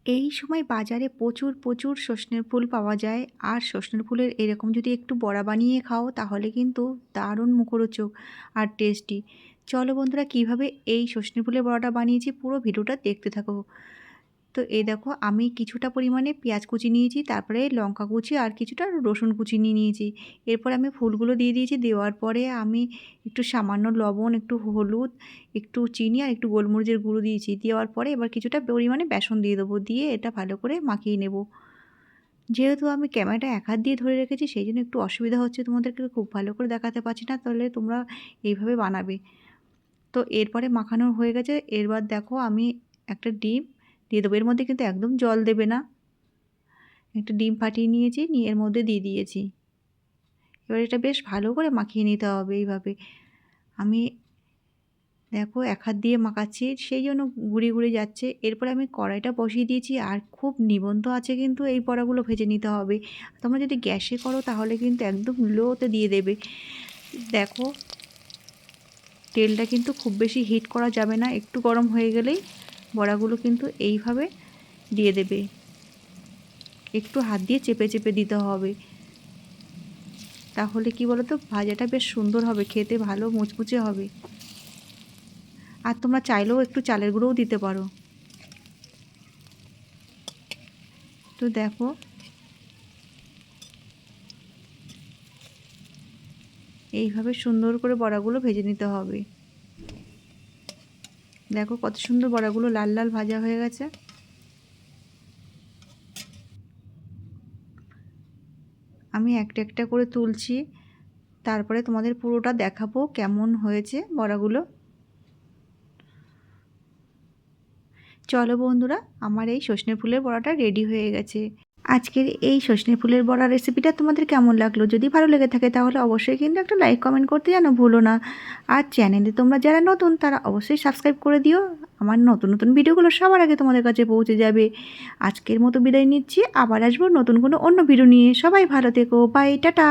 এই সময় বাজারে প্রচুর প্রচুর সজনের ফুল পাওয়া যায়। আর সজনের ফুলের এরকম যদি একটু বড়া বানিয়ে খাও তাহলে কিন্তু দারুণ মুখরোচক আর টেস্টি। চলো বন্ধুরা, কীভাবে এই সজনে ফুলের বড়াটা বানিয়েছি পুরো ভিডিওটা দেখতে থাকো। তো এই দেখো, আমি কিছুটা পরিমাণে পেঁয়াজ কুচি নিয়েছি, তারপরে লঙ্কা কুচি আর কিছুটা রসুন কুচি নিয়ে নিয়েছি। এরপর আমি ফুলগুলো দিয়ে দিয়েছি। দেওয়ার পরে আমি একটু সামান্য লবণ, একটু হলুদ, একটু চিনি আর একটু গোলমরিচের গুঁড়ো দিয়েছি। দেওয়ার পরে এবার কিছুটা পরিমাণে বেসন দিয়ে দেবো, দিয়ে এটা ভালো করে মাখিয়ে নেব। যেহেতু আমি ক্যামেরাটা এক হাত দিয়ে ধরে রেখেছি সেই জন্য একটু অসুবিধা হচ্ছে, তোমাদেরকে খুব ভালো করে দেখাতে পারছি না, তাহলে তোমরা এইভাবে বানাবে। তো এরপরে মাখানো হয়ে গেছে। এবার দেখো, আমি একটা ডিম দিয়ে দেবো। এর মধ্যে কিন্তু একদম জল দেবে না। একটা ডিম ফাটিয়ে নিয়েছি, নিয়ে এর মধ্যে দিয়ে দিয়েছি। এবার এটা বেশ ভালো করে মাখিয়ে নিতে হবে এইভাবে। আমি দেখো এক হাত দিয়ে মাখাচ্ছি সেই জন্য গুঁড়ি গুঁড়ি যাচ্ছে। এরপরে আমি কড়াইটা বসিয়ে দিয়েছি, আর খুব নিবন্ধ আছে কিন্তু এই বড়াগুলো ভেজে নিতে হবে। তোমরা যদি গ্যাসে করো তাহলে কিন্তু একদম লোতে দিয়ে দেবে। দেখো, তেলটা কিন্তু খুব বেশি হিট করা যাবে না, একটু গরম হয়ে গেলেই বড়াগুলো কিন্তু এইভাবে দিয়ে দেবে। একটু হাত দিয়ে চেপে চেপে দিতে হবে, তাহলে কি বলো তো, ভাজাটা বেশ সুন্দর হবে, খেতে ভালো মুচমুচে হবে। আর তোমরা চাইলেও একটু চালের গুঁড়োও দিতে পারো। তো দেখো, এইভাবে সুন্দর করে বড়াগুলো ভেজে নিতে হবে। দেখো কত সুন্দর বড়াগুলো লাল লাল ভাজা হয়ে গেছে। আমি একটা একটা করে তুলছি, তারপরে তোমাদের পুরোটা দেখাবো কেমন হয়েছে বড়াগুলো। চলো বন্ধুরা, আমার এই সজনে ফুলের বড়াটা রেডি হয়ে গেছে। আজকের এই সজনে ফুলের বড়া রেসিপিটা তোমাদের কেমন লাগলো? যদি ভালো লেগে থাকে তাহলে অবশ্যই কিন্তু একটা লাইক কমেন্ট করতে যেন ভুলো না। আর চ্যানেলে তোমরা যারা নতুন তারা অবশ্যই সাবস্ক্রাইব করে দিও। আমার নতুন নতুন ভিডিওগুলো সবার আগে তোমাদের কাছে পৌঁছে যাবে। আজকের মতো বিদায় নিচ্ছি, আবার আসবো নতুন কোনো অন্য ভিডিও নিয়ে। সবাই ভালো থেকো, বাই, টাটা।